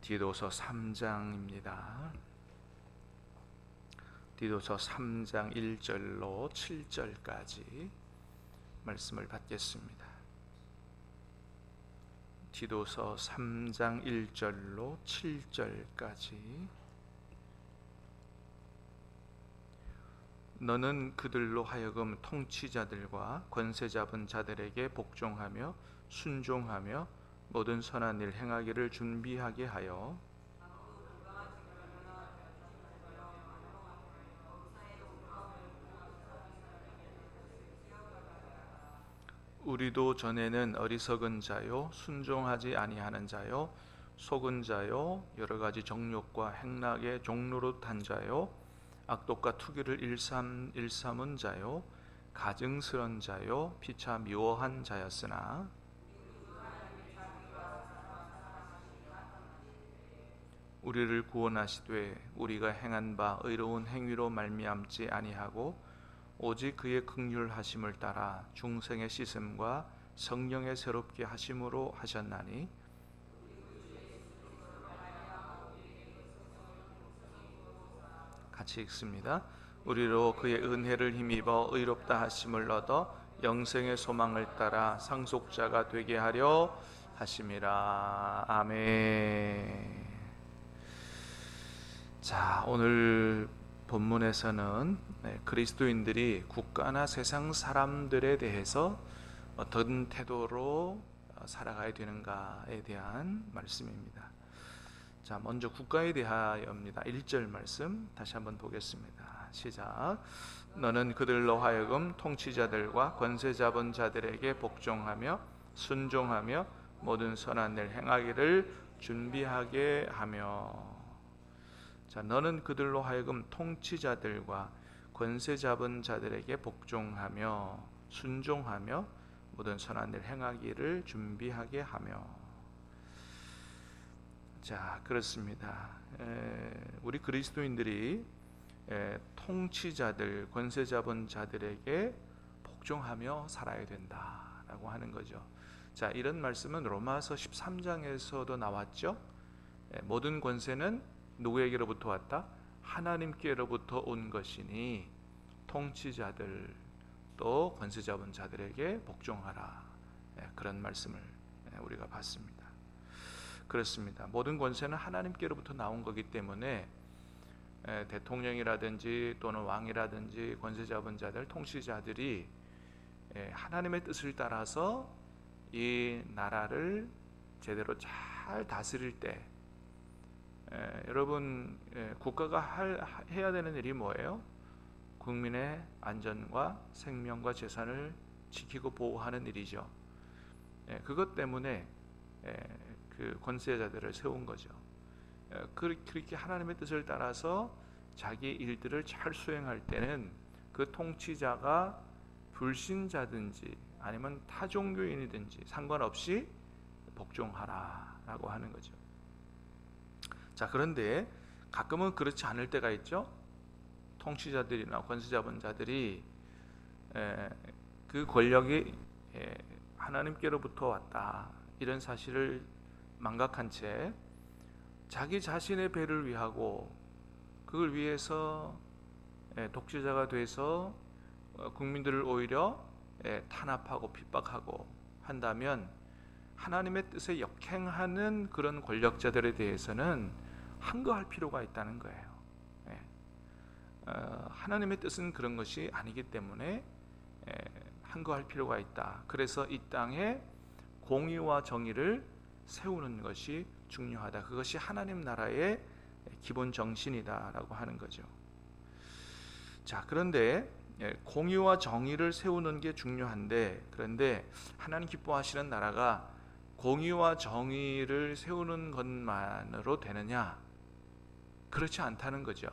디도서 3장입니다. 디도서 3장 1절로 7절까지 말씀을 받겠습니다. 디도서 3장 1절로 7절까지. 너는 그들로 하여금 통치자들과 권세 잡은 자들에게 복종하며 순종하며 모든 선한 일 행하기를 준비하게 하여 우리도 전에는 어리석은 자요 순종하지 아니하는 자요 속은 자요 여러 가지 정욕과 행락의 종로로 탄 자요 악독과 투기를 일삼은 자요 가증스런 자요 피차 미워한 자였으나 우리를 구원하시되 우리가 행한 바 의로운 행위로 말미암지 아니하고 오직 그의 긍휼하심을 따라 중생의 씻음과 성령의 새롭게 하심으로 하셨나니 같이 읽습니다. 우리로 그의 은혜를 힘입어 의롭다 하심을 얻어 영생의 소망을 따라 상속자가 되게 하려 하심이라. 아멘. 자, 오늘 본문에서는 그리스도인들이 국가나 세상 사람들에 대해서 어떤 태도로 살아가야 되는가에 대한 말씀입니다. 자, 먼저 국가에 대하여입니다. 1절 말씀 다시 한번 보겠습니다. 시작. 너는 그들로 하여금 통치자들과 권세 잡은 자들에게 복종하며 순종하며 모든 선한 일 행하기를 준비하게 하며. 자, 너는 그들로 하여금 통치자들과 권세 잡은 자들에게 복종하며 순종하며 모든 선한 일 행하기를 준비하게 하며. 자, 그렇습니다. 우리 그리스도인들이 통치자들, 권세 잡은 자들에게 복종하며 살아야 된다라고 하는 거죠. 자, 이런 말씀은 로마서 13장에서도 나왔죠. 모든 권세는 누구에게로부터 왔다? 하나님께로부터 온 것이니 통치자들 또 권세 잡은 자들에게 복종하라. 그런 말씀을 우리가 봤습니다. 그렇습니다. 모든 권세는 하나님께로부터 나온 거기 때문에 대통령이라든지 또는 왕이라든지 권세 잡은 자들, 통치자들이 하나님의 뜻을 따라서 이 나라를 제대로 잘 다스릴 때 여러분, 국가가 해야 되는 일이 뭐예요? 국민의 안전과 생명과 재산을 지키고 보호하는 일이죠. 그것 때문에 그 권세자들을 세운 거죠. 그렇게 하나님의 뜻을 따라서 자기 일들을 잘 수행할 때는 그 통치자가 불신자든지 아니면 타종교인이든지 상관없이 복종하라라고 하는 거죠. 자, 그런데 가끔은 그렇지 않을 때가 있죠. 통치자들이나 권세 잡은 자들이 그 권력이 하나님께로부터 왔다 이런 사실을 망각한 채 자기 자신의 배를 위하고 그걸 위해서 독재자가 돼서 국민들을 오히려 탄압하고 핍박하고 한다면 하나님의 뜻에 역행하는 그런 권력자들에 대해서는 항거할 필요가 있다는 거예요. 하나님의 뜻은 그런 것이 아니기 때문에 항거할 필요가 있다. 그래서 이 땅에 공의와 정의를 세우는 것이 중요하다. 그것이 하나님 나라의 기본 정신이다라고 하는 거죠. 자, 그런데 공의와 정의를 세우는 게 중요한데, 그런데 하나님 기뻐하시는 나라가 공의와 정의를 세우는 것만으로 되느냐? 그렇지 않다는 거죠.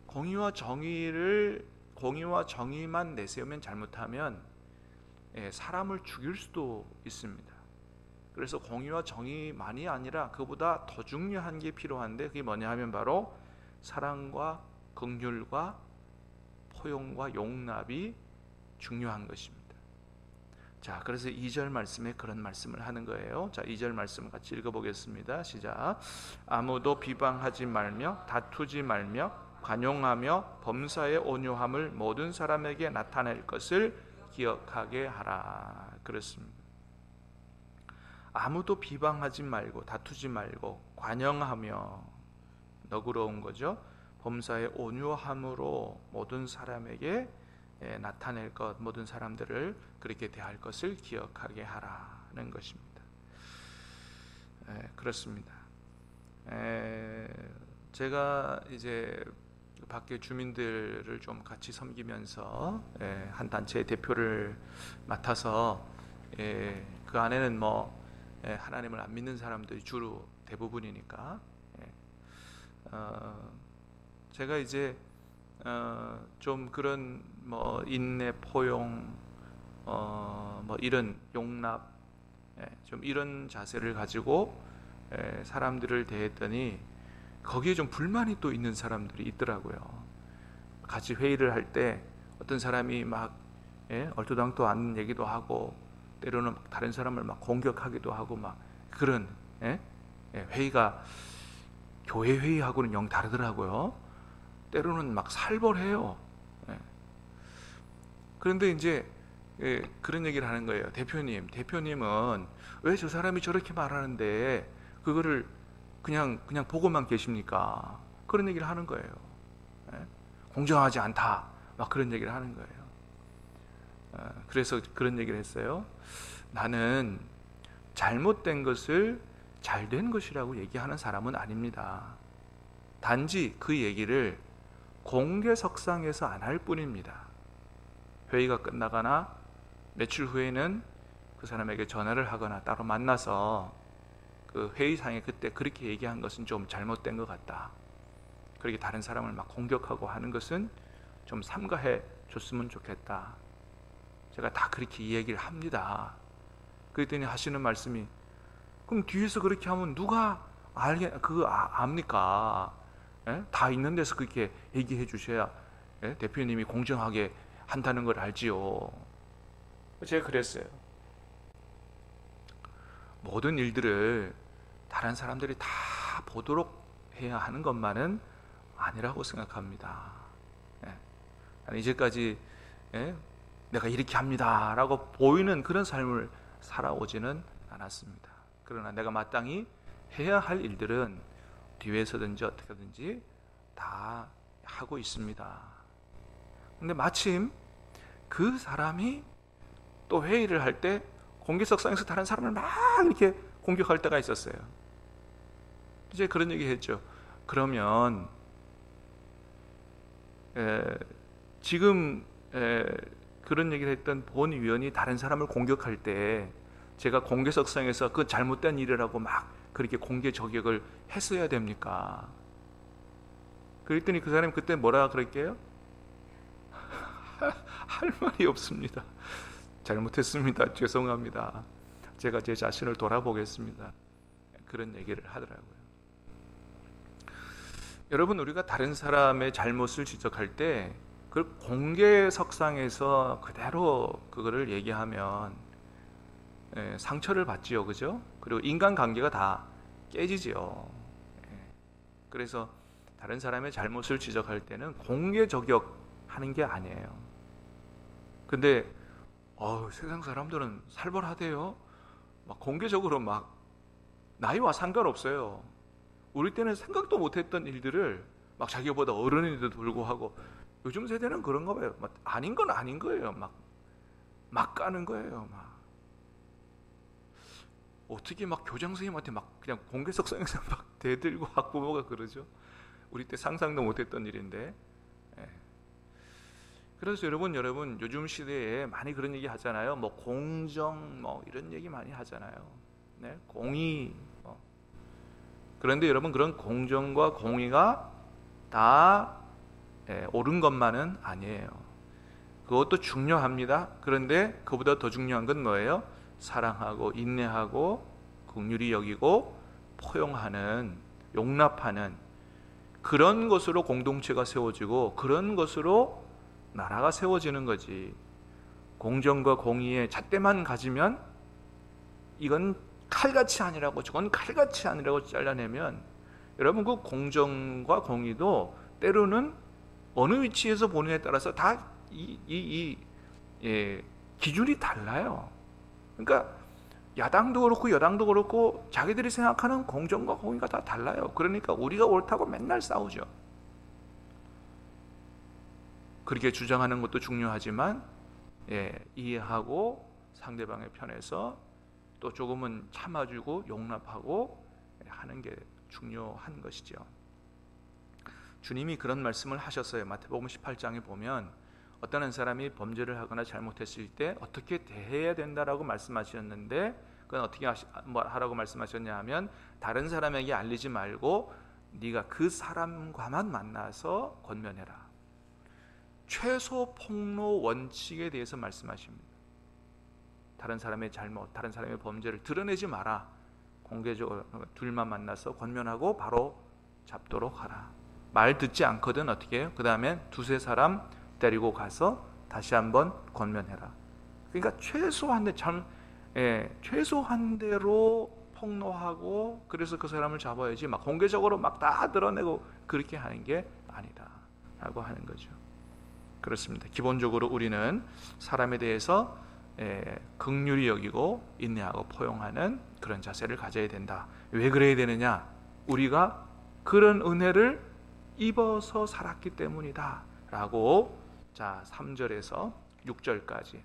공의와 정의만 내세우면 잘못하면 사람을 죽일 수도 있습니다. 그래서 공의와 정의만이 아니라 그보다 더 중요한 게 필요한데 그게 뭐냐 하면 바로 사랑과 긍휼과 포용과 용납이 중요한 것입니다. 자, 그래서 2절 말씀에 그런 말씀을 하는 거예요. 자, 2절 말씀 같이 읽어보겠습니다. 시작. 아무도 비방하지 말며 다투지 말며 관용하며 범사의 온유함을 모든 사람에게 나타낼 것을 기억하게 하라. 그렇습니다. 아무도 비방하지 말고 다투지 말고 관용하며, 너그러운 거죠. 범사의 온유함으로 모든 사람에게 나타낼 것, 모든 사람들을 그렇게 대할 것을 기억하게 하라는 것입니다. 그렇습니다. 제가 이제 밖에 주민들을 좀 같이 섬기면서 한 단체의 대표를 맡아서 그 안에는 뭐 하나님을 안 믿는 사람들이 주로 대부분이니까 제가 이제 좀 그런 뭐 인내, 포용, 뭐 이런 용납, 좀 이런 자세를 가지고 사람들을 대했더니 거기에 좀 불만이 또 있는 사람들이 있더라고요. 같이 회의를 할 때 어떤 사람이 막 얼토당토 않는 얘기도 하고, 때로는 다른 사람을 막 공격하기도 하고, 막 그런 회의가 교회 회의하고는 영 다르더라고요. 때로는 막 살벌해요. 그런데 이제 그런 얘기를 하는 거예요. 대표님은 왜 저 사람이 저렇게 말하는데 그거를 그냥 보고만 계십니까? 그런 얘기를 하는 거예요. 공정하지 않다, 막 그런 얘기를 하는 거예요. 그래서 그런 얘기를 했어요. 나는 잘못된 것을 잘된 것이라고 얘기하는 사람은 아닙니다. 단지 그 얘기를 공개석상에서 안 할 뿐입니다. 회의가 끝나거나 며칠 후에는 그 사람에게 전화를 하거나 따로 만나서 그 회의상에 그때 그렇게 얘기한 것은 좀 잘못된 것 같다, 그렇게 다른 사람을 막 공격하고 하는 것은 좀 삼가해 줬으면 좋겠다, 제가 다 그렇게 이 얘기를 합니다. 그랬더니 하시는 말씀이, 그럼 뒤에서 그렇게 하면 누가 압니까? 다 있는 데서 그렇게 얘기해 주셔야 대표님이 공정하게 한다는 걸 알지요. 제가 그랬어요. 모든 일들을 다른 사람들이 다 보도록 해야 하는 것만은 아니라고 생각합니다. 이제까지 내가 이렇게 합니다 라고 보이는 그런 삶을 살아오지는 않았습니다. 그러나 내가 마땅히 해야 할 일들은 뒤에서든지 어떻게든지 다 하고 있습니다. 근데 마침 그 사람이 또 회의를 할 때 공개석상에서 다른 사람을 막 이렇게 공격할 때가 있었어요. 이제 그런 얘기 했죠. 그러면 지금 그런 얘기를 했던 본위원이 다른 사람을 공격할 때 제가 공개석상에서 그 잘못된 일이라고 막 그렇게 공개 저격을 했어야 됩니까? 그랬더니 그 사람이 그때 뭐라 그랬게요? 할 말이 없습니다. 잘못했습니다. 죄송합니다. 제가 제 자신을 돌아보겠습니다. 그런 얘기를 하더라고요. 여러분, 우리가 다른 사람의 잘못을 지적할 때 그걸 공개석상에서 그대로 그거를 얘기하면 상처를 받지요, 그죠? 그리고 인간관계가 다 깨지지요. 그래서 다른 사람의 잘못을 지적할 때는 공개 저격하는 게 아니에요. 근데 세상 사람들은 살벌하대요. 막 공개적으로 막 나이와 상관없어요. 우리 때는 생각도 못했던 일들을 막 자기보다 어른인데도 불구하고, 요즘 세대는 그런가 봐요. 막 아닌 건 아닌 거예요. 막 까는 거예요. 막 어떻게 막 교장 선생님한테 막 그냥 공개석상에서 막 대들고 학부모가 그러죠. 우리 때 상상도 못했던 일인데. 그래서 여러분 요즘 시대에 많이 그런 얘기 하잖아요. 뭐 공정, 뭐 이런 얘기 많이 하잖아요. 공의. 그런데 여러분, 그런 공정과 공의가 다 옳은 것만은 아니에요. 그것도 중요합니다. 그런데 그보다 더 중요한 건 뭐예요? 사랑하고 인내하고 긍휼히 여기고 포용하는, 용납하는 그런 것으로 공동체가 세워지고 그런 것으로 나라가 세워지는 거지. 공정과 공의의 잣대만 가지면 이건 칼같이 아니라고 저건 칼같이 아니라고 잘라내면 여러분 그 공정과 공의도 때로는 어느 위치에서 보느냐에 따라서 다 기준이 달라요. 그러니까 야당도 그렇고 여당도 그렇고 자기들이 생각하는 공정과 공의가 다 달라요. 그러니까 우리가 옳다고 맨날 싸우죠. 그렇게 주장하는 것도 중요하지만 이해하고 상대방의 편에서 또 조금은 참아주고 용납하고 하는 게 중요한 것이죠. 주님이 그런 말씀을 하셨어요. 마태복음 18장에 보면 어떤 한 사람이 범죄를 하거나 잘못했을 때 어떻게 대해야 된다라고 말씀하셨는데 그건 어떻게 하라고 말씀하셨냐 하면 다른 사람에게 알리지 말고 네가 그 사람과만 만나서 권면해라. 최소 폭로 원칙에 대해서 말씀하십니다. 다른 사람의 잘못, 다른 사람의 범죄를 드러내지 마라. 공개적으로 둘만 만나서 권면하고 바로 잡도록 하라. 말 듣지 않거든 어떻게 해요? 그 다음에 두세 사람 데리고 가서 다시 한번 권면해라. 그러니까 최소한 대로 폭로하고 그래서 그 사람을 잡아야지 막 공개적으로 막 다 드러내고 그렇게 하는 게 아니다 라고 하는 거죠. 그렇습니다. 기본적으로 우리는 사람에 대해서 긍휼히 여기고 인내하고 포용하는 그런 자세를 가져야 된다. 왜 그래야 되느냐? 우리가 그런 은혜를 입어서 살았기 때문이다 라고. 자, 3절에서 6절까지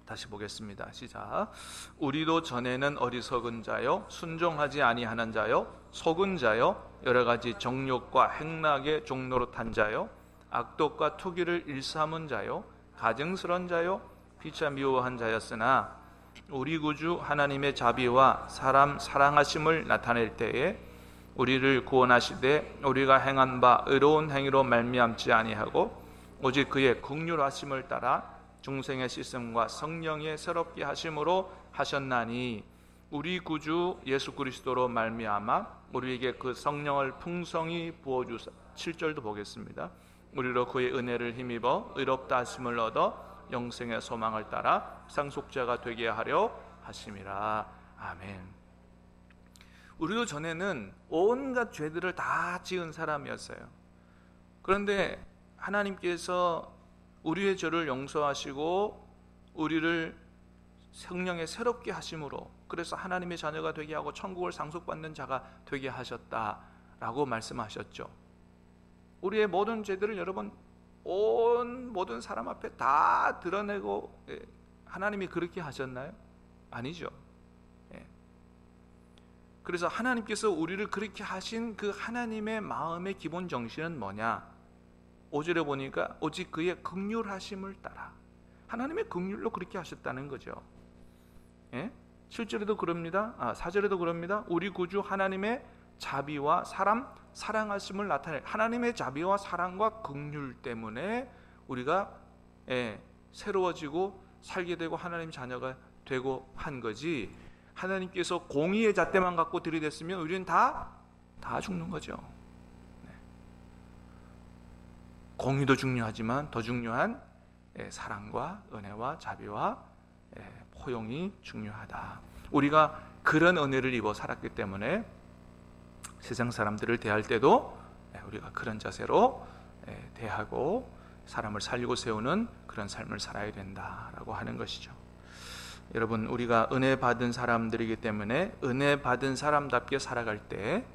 다시 보겠습니다. 시작. 우리도 전에는 어리석은 자요 순종하지 아니하는 자요 속은 자요 여러 가지 정욕과 행락의 종노릇한 자요 악독과 투기를 일삼은 자요 가증스러운 자요 피차 미워한 자였으나 우리 구주 하나님의 자비와 사람 사랑하심을 나타낼 때에 우리를 구원하시되 우리가 행한 바 의로운 행위로 말미암지 아니하고 오직 그의 긍휼하심을 따라 중생의 씻음과 성령의 새롭게 하심으로 하셨나니 우리 구주 예수 그리스도로 말미암아 우리에게 그 성령을 풍성히 부어주사. 7절도 보겠습니다. 우리로 그의 은혜를 힘입어 의롭다 하심을 얻어 영생의 소망을 따라 상속자가 되게 하려 하심이라. 아멘. 우리도 전에는 온갖 죄들을 다 지은 사람이었어요. 그런데 하나님께서 우리의 죄를 용서하시고 우리를 성령의 새롭게 하심으로 그래서 하나님의 자녀가 되게 하고 천국을 상속받는 자가 되게 하셨다라고 말씀하셨죠. 우리의 모든 죄들을 여러분 온 모든 사람 앞에 다 드러내고 하나님이 그렇게 하셨나요? 아니죠. 그래서 하나님께서 우리를 그렇게 하신 그 하나님의 마음의 기본 정신은 뭐냐? 5절에 보니까 오직 그의 긍휼하심을 따라 하나님의 긍휼로 그렇게 하셨다는 거죠. 7절에도 그럽니다. 4절에도 그럽니다. 우리 구주 하나님의 자비와 사람 사랑하심을 나타낼 하나님의 자비와 사랑과 긍휼 때문에 우리가 새로워지고 살게 되고 하나님 자녀가 되고 한 거지. 하나님께서 공의의 잣대만 갖고 들이댔으면 우리는 다 죽는 거죠. 공의도 중요하지만 더 중요한 사랑과 은혜와 자비와 포용이 중요하다. 우리가 그런 은혜를 입어 살았기 때문에 세상 사람들을 대할 때도 우리가 그런 자세로 대하고 사람을 살리고 세우는 그런 삶을 살아야 된다라고 하는 것이죠. 여러분, 우리가 은혜 받은 사람들이기 때문에 은혜 받은 사람답게 살아갈 때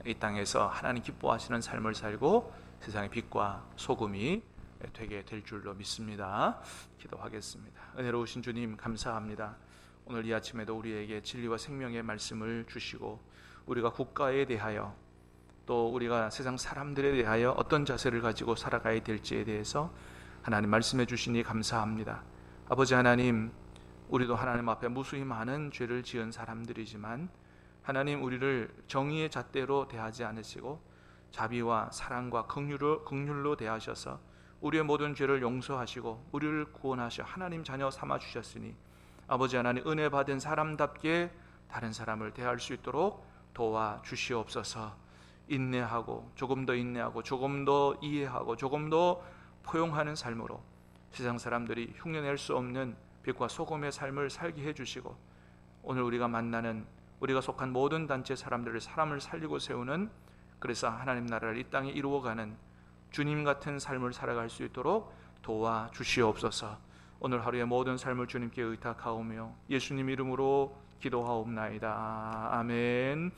이 땅에서 하나님 기뻐하시는 삶을 살고 세상의 빛과 소금이 되게 될 줄로 믿습니다. 기도하겠습니다. 은혜로우신 주님 감사합니다. 오늘 이 아침에도 우리에게 진리와 생명의 말씀을 주시고 우리가 국가에 대하여 또 우리가 세상 사람들에 대하여 어떤 자세를 가지고 살아가야 될지에 대해서 하나님 말씀해 주시니 감사합니다. 아버지 하나님, 우리도 하나님 앞에 무수히 많은 죄를 지은 사람들이지만 하나님 우리를 정의의 잣대로 대하지 않으시고 자비와 사랑과 긍휼로 대하셔서 우리의 모든 죄를 용서하시고 우리를 구원하셔 하나님 자녀 삼아 주셨으니 아버지 하나님 은혜 받은 사람답게 다른 사람을 대할 수 있도록 도와 주시옵소서. 인내하고 조금 더 인내하고 조금 더 이해하고 조금 더 포용하는 삶으로 세상 사람들이 흉내낼 수 없는 빛과 소금의 삶을 살게 해주시고, 오늘 우리가 만나는, 우리가 속한 모든 단체 사람들을 사람을 살리고 세우는, 그래서 하나님 나라를 이 땅에 이루어가는 주님 같은 삶을 살아갈 수 있도록 도와주시옵소서. 오늘 하루의 모든 삶을 주님께 의탁하오며 예수님 이름으로 기도하옵나이다. 아멘.